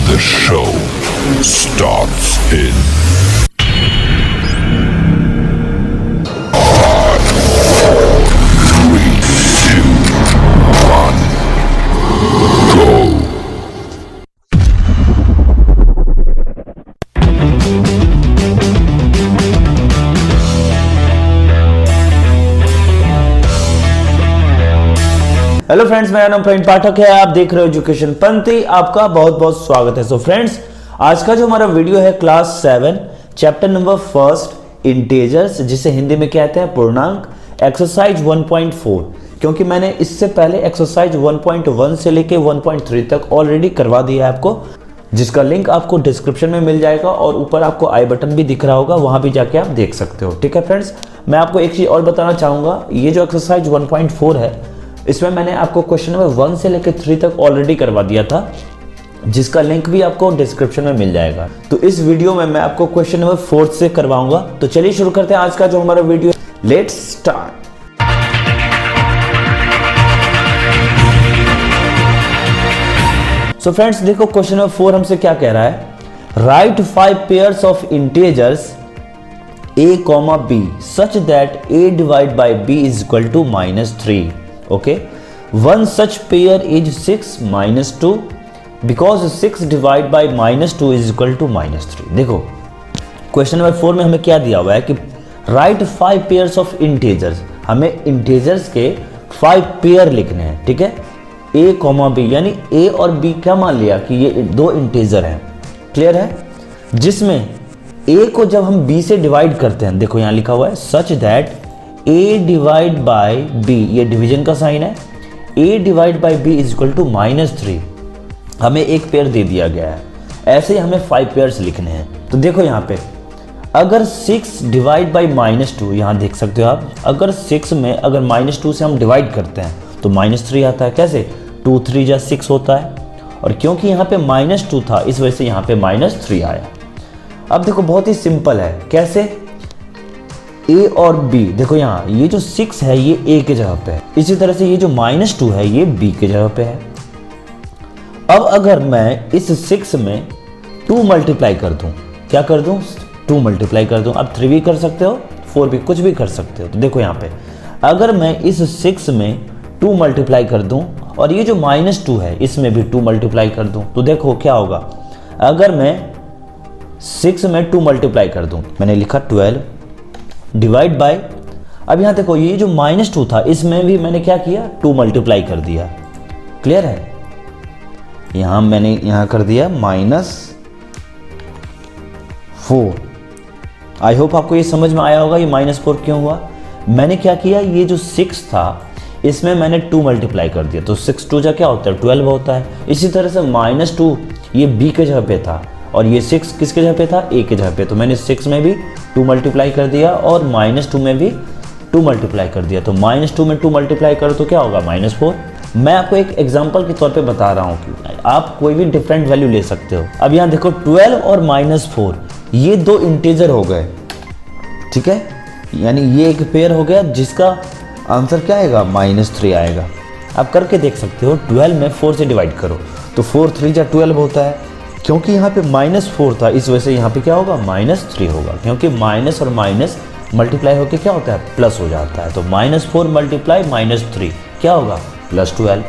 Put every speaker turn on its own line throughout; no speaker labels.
The show starts in 3, 2, 1, go!
Hello friends, मेरा नाम प्रवीण पाठक है। आप देख रहे हो एजुकेशन पंथी। आपका बहुत बहुत स्वागत है। सो फ्रेंड्स, आज का जो हमारा वीडियो है class 7 chapter number first integers, जिसे हिंदी में कहते हैं पूर्णांक, एक्सरसाइज 1.4। क्योंकि मैंने इससे पहले एक्सरसाइज 1.1 से लेके 1.3 तक ऑलरेडी करवा दिया है आपको, जिसका लिंक आपको डिस्क्रिप्शन में मिल जाएगा और ऊपर आपको आई बटन भी दिख रहा होगा, वहां भी जाके आप देख सकते हो। ठीक है फ्रेंड्स, मैं आपको एक चीज और बताना चाहूंगा। ये जो एक्सरसाइज 1.4 है, इसमें मैंने आपको क्वेश्चन नंबर 1 से लेकर 3 तक ऑलरेडी करवा दिया था, जिसका लिंक भी आपको डिस्क्रिप्शन में मिल जाएगा। तो इस वीडियो में मैं आपको क्वेश्चन नंबर 4 से करवाऊंगा। तो चलिए शुरू करते हैं आज का जो हमारा video. Let's start. So friends, देखो क्वेश्चन नंबर 4 हमसे क्या कह रहा है। Right 5 pairs of integers a, b such that a divided by b is equal to -3. Okay, one such pair is 6 - 2 because 6 divided by -2 is equal to -3. देखो question number 4 में हमें क्या दिया हुआ है कि राइट 5 पेयर्स ऑफ इंटीजर्स, हमें integers के 5 पेयर लिखने हैं। ठीक है, a, b यानी a और b क्या मान लिया कि ये दो इंटीजर हैं। क्लियर है, जिसमें a को जब हम b से डिवाइड करते हैं, देखो यहां लिखा हुआ है such that a divide by b, ये डिवीजन का साइन है। a divide by b is equal to -3। हमें एक पेयर दे दिया गया है, ऐसे ही हमें 5 पेयर्स लिखने हैं। तो देखो यहाँ पे अगर 6 डिवाइड बाय -2, यहाँ देख सकते हो आप, अगर 6 में अगर -2 से हम डिवाइड करते हैं तो -3 आता है। कैसे? 2 3 जा 6 होता है, और क्योंकि यहाँ पे -2 था इस वजह से यहाँ पे -3 आया। अब देखो बहुत ही सिंपल है। कैसे? a और b, देखो यहाँ ये जो 6 है ये a के जगह पे है, इसी तरह से ये जो -2 है ये b के जगह पे है। अब अगर मैं इस 6 में 2 मल्टीप्लाई कर दूं, क्या कर दूं? 2 मल्टीप्लाई कर दूं। अब 3 भी कर सकते हो, 4 भी, कुछ भी कर सकते हो। तो देखो यहाँ पे अगर मैं इस 6 में 2 मल्टीप्लाई कर दूं और ये जो -2 है इसमें भी 2 मल्टीप्लाई कर दूं, तो देखो क्या होगा। अगर मैं 6 में 2 मल्टीप्लाई कर दूं, मैंने लिखा 12 डिवाइड बाय, अब यहां देखो ये जो -2 था इसमें भी मैंने क्या किया? 2 मल्टीप्लाई कर दिया। क्लियर है, यहां मैंने यहां कर दिया -4। आई होप आपको ये समझ में आया होगा ये -4 क्यों हुआ। मैंने क्या किया, ये जो 6 था इसमें मैंने 2 मल्टीप्लाई कर दिया, तो 6 2 जा क्या होता है? 12 होता है। इसी तरह से -2 ये b के जगह पे था और ये 6 किसके जगह पे था? a के जगह पे। तो मैंने 6 में भी 2 मल्टीप्लाई कर दिया और -2 में भी 2 मल्टीप्लाई कर दिया। तो -2 में 2 मल्टीप्लाई करो तो क्या होगा? -4। मैं आपको एक एग्जांपल के तौर पे बता रहा हूँ कि आप कोई भी डिफरेंट वैल्यू ले सकते हो। अब यहाँ देखो 12 और -4 ये दो इंटीजर हो गए। ठीक है, यानी ये एक पेयर हो गया जिसका आंसर क्या आएगा? -3 आएगा। आप करके देख सकते हो। 12 में 4 से डिवाइड करो तो 4 3 जा 12 होता है। क्योंकि यहाँ पे -4 था इस वजह से यहाँ पे क्या होगा? -3 होगा, क्योंकि माइनस और माइनस मल्टीप्लाई होकर क्या होता है? प्लस हो जाता है। तो -4 मल्टीप्लाई -3 क्या होगा? +12।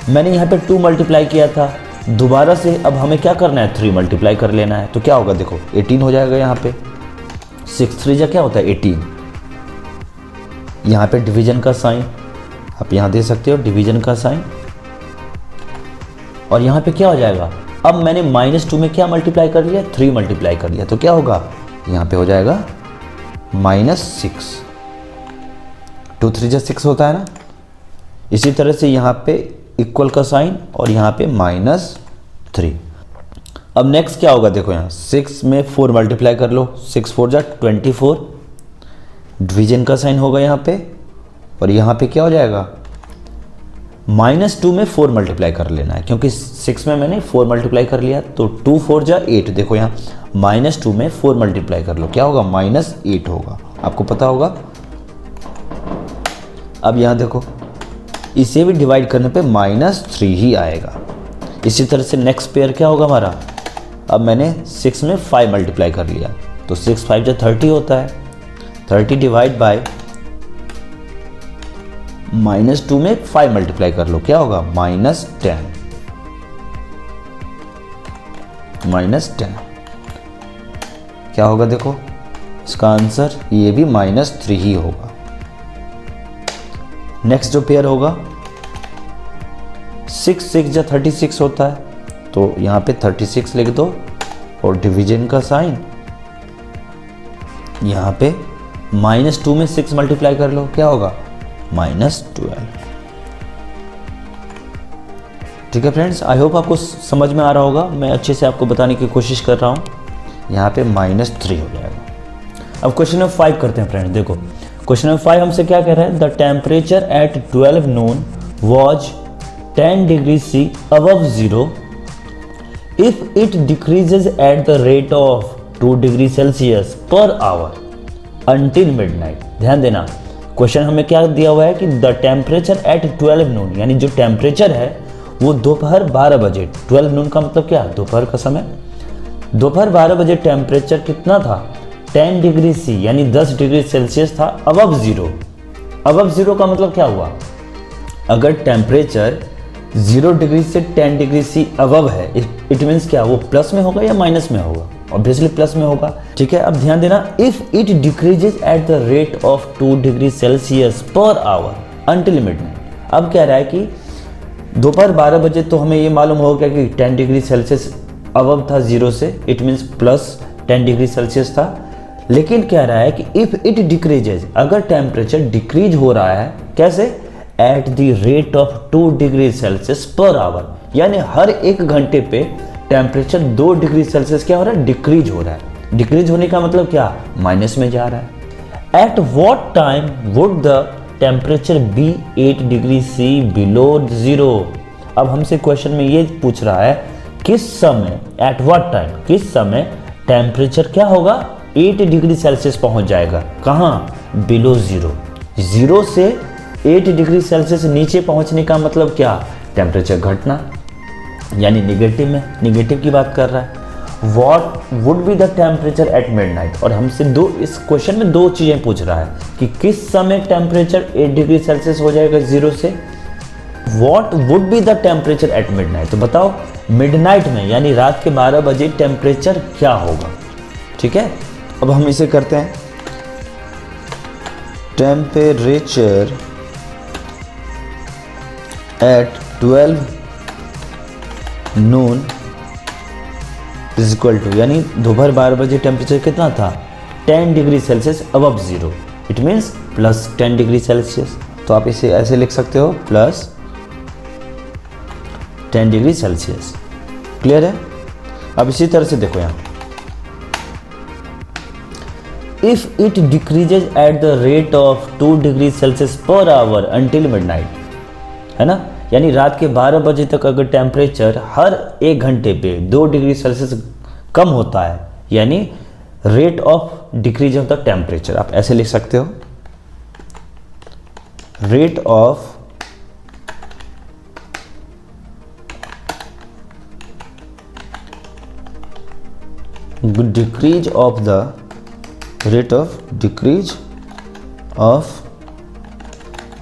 मैंने यहाँ पे 2 मल्टीप्लाई किया था, दोबारा से अब हमें क्या करना है? 3 मल्टीप्लाई कर लेना है। तो क्या होगा? देखो 18 हो जाएगा। यहाँ पे 6 3 जा क्या होता है? 18। यहाँ पे डिवीजन का साइन आप यहाँ दे सकते हो, डिवीजन का साइन, और यहाँ पे क्या हो जाएगा? अब मैंने -2 में क्या मल्टीप्लाई कर लिया? 3 मल्टीप्लाई कर लिया, तो क्या होगा? यहाँ पे हो जाएगा -6। 2 3 जा 6 होता है ना। इसी तरह से यहाँ पे इक्वल का साइन और यहाँ पे -3। अब नेक्स्ट क्या होगा? देखो यहाँ 6 में 4 मल्टीप्लाई कर लो, 6 4 जा 24, डिवीजन का साइन होगा यहाँ पे, और यहाँ पे क्या हो जाएगा? -2 में 4 मल्टीप्लाई कर लेना है, क्योंकि 6 में मैंने 4 मल्टीप्लाई कर लिया, तो 2 4 जा 8। देखो यहाँ -2 में 4 मल्टीप्लाई कर लो, क्या होगा? -8 होगा। आपको पता होगा। अब यहाँ देखो इसे भी डिवाइड करने पे -3 ही आएगा। इसी तरह से नेक्स्ट पेयर क्या होगा हमारा? अब मैंने 6 में 5 मल्टीप्लाई कर लिया, तो 6 5 जो 30 होता है, 30 डिवाइड बाय -2 में 5 मल्टीप्लाई कर लो, क्या होगा -10 क्या होगा देखो, इसका आंसर ये भी -3 ही होगा। नेक्स्ट जो पेयर होगा 6 6 जो 36 होता है, तो यहाँ पे 36 लिख दो और डिवीजन का साइन, यहाँ पे -2 में 6 मल्टीप्लाई कर लो, क्या होगा -12। ठीक है फ्रेंड्स, आई होप आपको समझ में आ रहा होगा, मैं अच्छे से आपको बताने की कोशिश कर रहा हूँ। यहाँ पे -3 हो जाएगा। अब क्वेश्चन नंबर 5 करते हैं फ्रेंड्स। देखो क्वेश्चन नंबर 5 हमसे क्या कह रहा है, the temperature at 12 noon was 10 degree C above 0 if it decreases at the rate of 2 degree Celsius per hour until midnight। ध्यान देना, क्वेश्चन हमें क्या दिया हुआ है कि द टेम्परेचर एट 12 noon, यानी जो टेम्परेचर है वो दोपहर 12 बजे, 12 noon का मतलब क्या, दोपहर का समय, दोपहर 12 बजे टेम्परेचर कितना था 10 डिग्री C यानी 10 डिग्री सेल्सियस था अबव 0। अबव 0 का मतलब क्या हुआ, अगर टेम्परेचर 0 डिग्री से 10 डिग्री C अबव है, इट मीन्स क्या, वो प्लस में होगा या माइनस में होगा, ऑब्वियसली प्लस में होगा। ठीक है, अब ध्यान देना, if it decreases at the rate of 2 degree Celsius per hour until midnight. अब कह रहा है कि दोपहर 12 बजे तो हमें ये मालूम होगा कि 10 डिग्री सेल्सियस अबव था 0 से, it means plus 10 degree Celsius था, लेकिन कह रहा है कि इफ इट डिक्रीजेज, अगर टेम्परेचर डिक्रीज हो रहा है, कैसे, at the rate of 2 degree Celsius per hour, यानी हर 1 घंटे पे टेम्परेचर 2 डिग्री सेल्सियस क्या हो रहा है, डिक्रीज हो रहा है। डिक्रीज होने का मतलब क्या, माइनस में जा रहा है। At what time would the temperature be 8 degree C below 0। अब हमसे क्वेश्चन में ये पूछ रहा है किस समय, एट व्हाट टाइम, किस समय टेम्परेचर क्या होगा 8 डिग्री सेल्सियस पहुंच जाएगा, कहां, बिलो 0। 0 से 8 डिग्री सेल्सियस नीचे पहुंचने का मतलब क्या, टेम्परेचर घटना, यानी निगेटिव में, निगेटिव की बात कर रहा है। What would be the temperature at midnight, और हमसे इस क्वेश्चन में 2 चीजें पूछ रहा है कि किस समय टेम्परेचर 8 डिग्री सेल्सियस हो जाएगा 0 से, what would be the temperature at midnight, तो बताओ मिडनाइट में यानी रात के 12 बजे टेम्परेचर क्या होगा। ठीक है, अब हम इसे करते हैं, temperature at 12 noon is equal to, यानी दोपहर 12 बजे टेम्परेचर कितना था 10 degree Celsius above 0, it means plus 10 degree Celsius. तो आप इसे ऐसे लिख सकते हो, प्लस 10 डिग्री सेल्सियस। क्लियर है। अब इसी तरह से देखो यहाँ, if it decreases at the rate of 2 degree Celsius per hour until midnight, है ना, यानी रात के 12 बजे तक अगर टेम्परेचर हर 1 घंटे पे 2 डिग्री सेल्सियस कम होता है, यानी rate of decrease of the temperature, आप ऐसे लिख सकते हो, rate of decrease of the rate of decrease of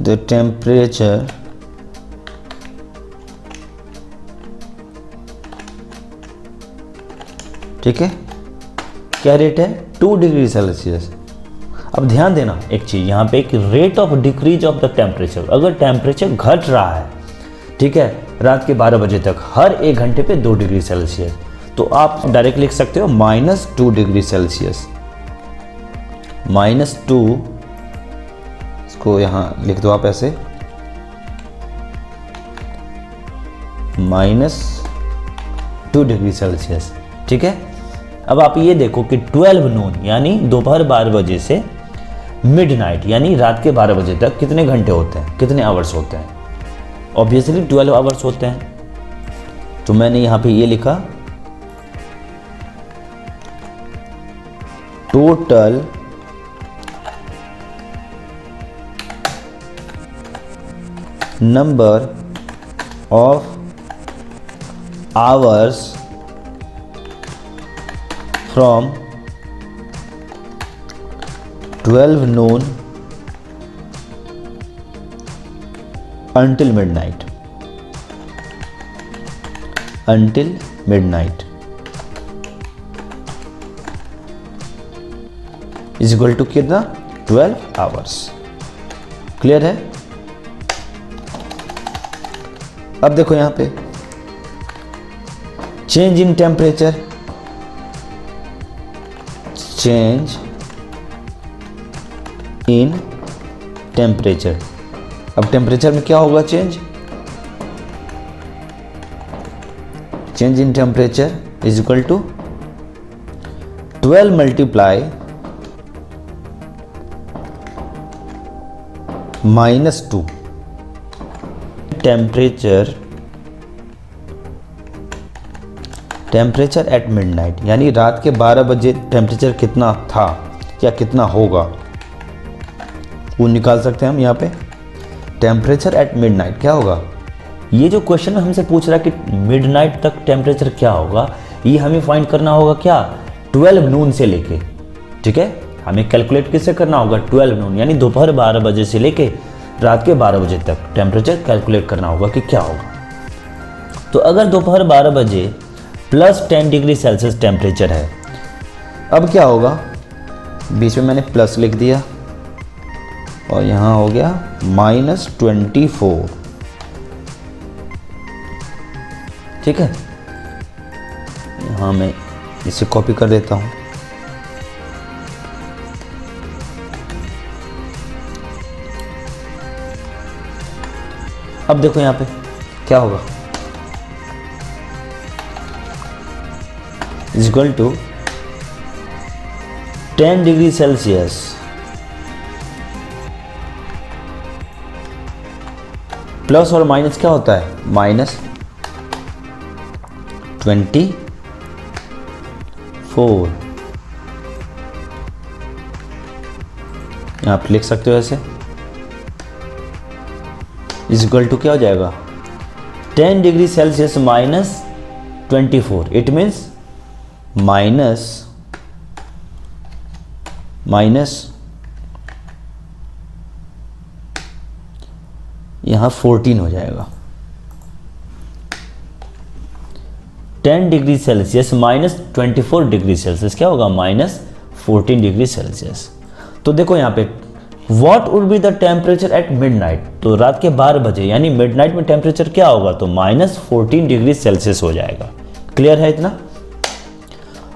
the temperature ठीक है, क्या रेट है 2 डिग्री सेल्सियस। अब ध्यान देना एक चीज, यहाँ पे एक rate of decrease of the temperature, अगर टेम्परेचर घट रहा है, ठीक है, रात के 12 बजे तक हर 1 घंटे पे 2 डिग्री सेल्सियस, तो आप डायरेक्ट लिख सकते हो -2 डिग्री सेल्सियस, -2, इसको यहां लिख दो आप ऐसे, -2 डिग्री सेल्सियस। ठीक है, अब आप ये देखो कि 12 noon यानी दोपहर 12 बजे से मिडनाइट यानी रात के 12 बजे तक कितने घंटे होते हैं, कितने आवर्स होते हैं, ऑब्वियसली 12 आवर्स होते हैं। तो मैंने यहां पे ये लिखा, total number of hours from 12 noon until midnight, until midnight is equal to कितना 12 hours। क्लियर है? अब देखो यहां पे change in temperature, change in temperature. अब टेम्परेचर में क्या होगा change? Change in temperature is equal to 12 multiply -2 temperature at midnight, यानी रात के 12 बजे टेम्परेचर कितना था या कितना होगा वो निकाल सकते हैं हम यहाँ पे। टेम्परेचर एट मिडनाइट क्या होगा? ये जो क्वेश्चन हमसे पूछ रहा है कि मिडनाइट तक टेम्परेचर क्या होगा, ये हमें फाइंड करना होगा क्या 12 नून से लेके। ठीक है, हमें कैलकुलेट किससे करना होगा 12 नून, यानी दोपहर 12 बजे से लेके रात के 12 बजे तक टेम्परेचर कैलकुलेट करना होगा कि क्या होगा। तो अगर दोपहर 12 बजे +10 डिग्री सेल्सियस टेम्परेचर है, अब क्या होगा? बीच में मैंने प्लस लिख दिया और यहाँ हो गया -24। ठीक है, यहाँ मैं इसे कॉपी कर देता हूँ। अब देखो यहाँ पे क्या होगा, is equal to 10 degree Celsius plus और माइनस क्या होता है? -24। यहाँ आप लिख सकते हो ऐसे, इज इक्वल टू क्या हो जाएगा 10 degree Celsius -24। It means minus यहाँ 14 हो जाएगा। 10 डिग्री सेल्सियस -24 डिग्री सेल्सियस क्या होगा? -14 डिग्री सेल्सियस। तो देखो यहाँ पे what would be the temperature at midnight, तो रात के 12 बजे यानी मिडनाइट में टेम्परेचर क्या होगा? तो -14 डिग्री सेल्सियस हो जाएगा। क्लियर है इतना?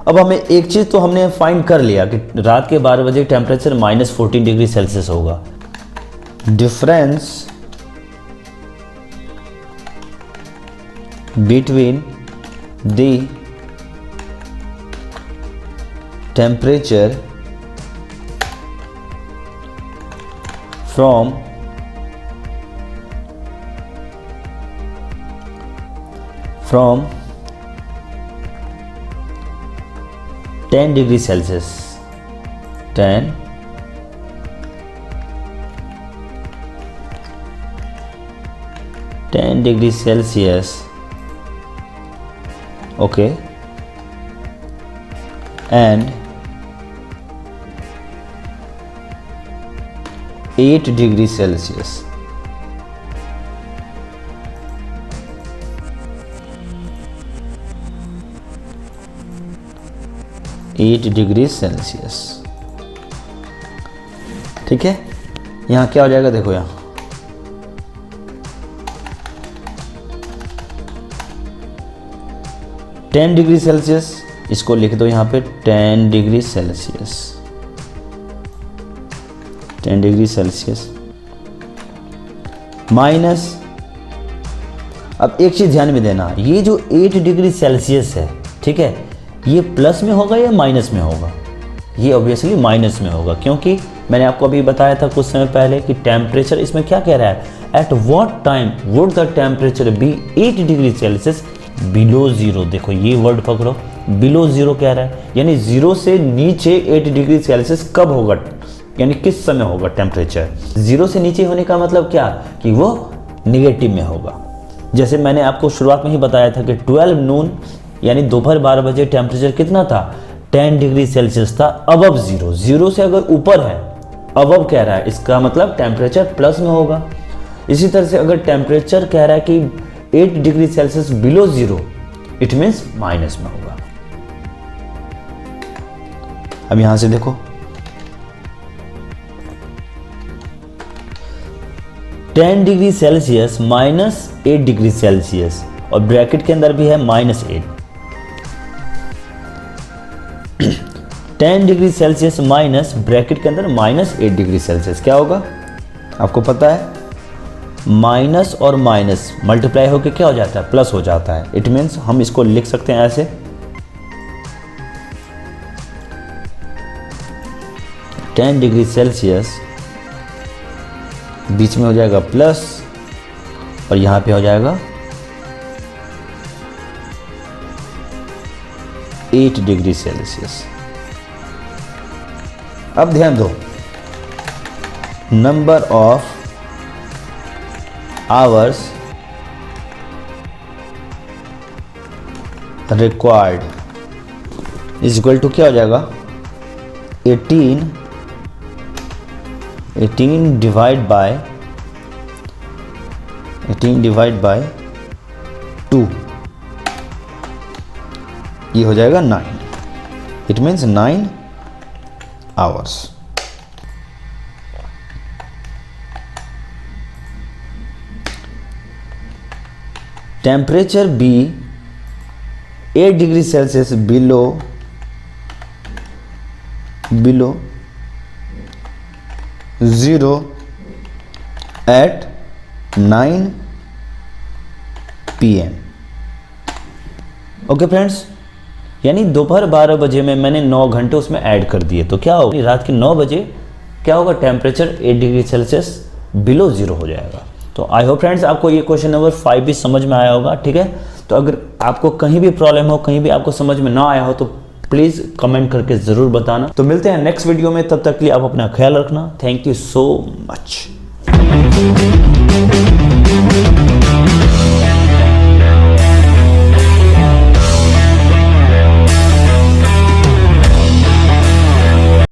अब हमें एक चीज तो हमने फाइंड कर लिया कि रात के 12 बजे टेम्परेचर -14 डिग्री सेल्सियस होगा। Difference between the temperature from 10 degree Celsius 10 degree Celsius, okay, and 8 degree Celsius, 8 degree Celsius. ठीक है, यहाँ क्या हो जाएगा? देखो यहाँ 10 डिग्री सेल्सियस, इसको लिख दो यहाँ पे 10 degree Celsius, 10 degree Celsius minus, अब एक चीज ध्यान में देना, ये जो 8 डिग्री सेल्सियस है, ठीक है, ये प्लस में होगा या माइनस में होगा? ये ऑब्वियसली माइनस में होगा, क्योंकि मैंने आपको अभी बताया था कुछ समय पहले कि टेम्परेचर इसमें क्या कह रहा है, at what time would the temperature be 8 degree Celsius below zero. देखो ये वर्ड पकड़ो, बिलो जीरो कह रहा है, यानी जीरो से नीचे 8 डिग्री सेल्सियस कब होगा, यानी किस समय होगा टेम्परेचर। जीरो से नीचे होने का मतलब क्या, कि वो निगेटिव में होगा। जैसे मैंने आपको शुरुआत में ही बताया था कि 12 नून यानी दोपहर 12 बजे टेम्परेचर कितना था, 10 डिग्री सेल्सियस था अबव जीरो, जीरो से अगर ऊपर है, अबव कह रहा है, इसका मतलब टेम्परेचर प्लस में होगा। इसी तरह से अगर टेम्परेचर कह रहा है कि 8 degree Celsius below zero, it means minus में होगा। अब यहां से देखो 10 degree Celsius minus 8 degree Celsius, और ब्रैकेट के अंदर भी है -8। 10 डिग्री सेल्सियस माइनस ब्रैकेट के अंदर -8 डिग्री सेल्सियस, क्या होगा आपको पता है? माइनस और माइनस मल्टीप्लाई होकर क्या हो जाता है? प्लस हो जाता है। इट मीन्स हम इसको लिख सकते हैं ऐसे, 10 डिग्री सेल्सियस बीच में हो जाएगा प्लस, और यहां पे हो जाएगा 8 डिग्री सेल्सियस। अब ध्यान दो, number of hours required is equal to क्या हो जाएगा? 18 डिवाइड बाय 2, ये हो जाएगा 9। It means 9 hours. Temperature be 8 degree Celsius below zero at 9 PM। Okay friends, यानी दोपहर 12 बजे में मैंने 9 घंटे उसमें ऐड कर दिए, तो क्या होगा? रात के 9 बजे क्या होगा? Temperature 8 degree Celsius below zero हो जाएगा। तो आई होप फ्रेंड्स आपको ये क्वेश्चन नंबर 5 भी समझ में आया होगा, ठीक है? तो अगर आपको कहीं भी प्रॉब्लम हो, कहीं भी आपको समझ में ना आया हो, तो प्लीज़ कमेंट करके ज़रूर बताना। तो मिलते हैं नेक्स्ट वीडियो में, तब तक के लिए आप अपना ख्याल रखना। Thank you so much.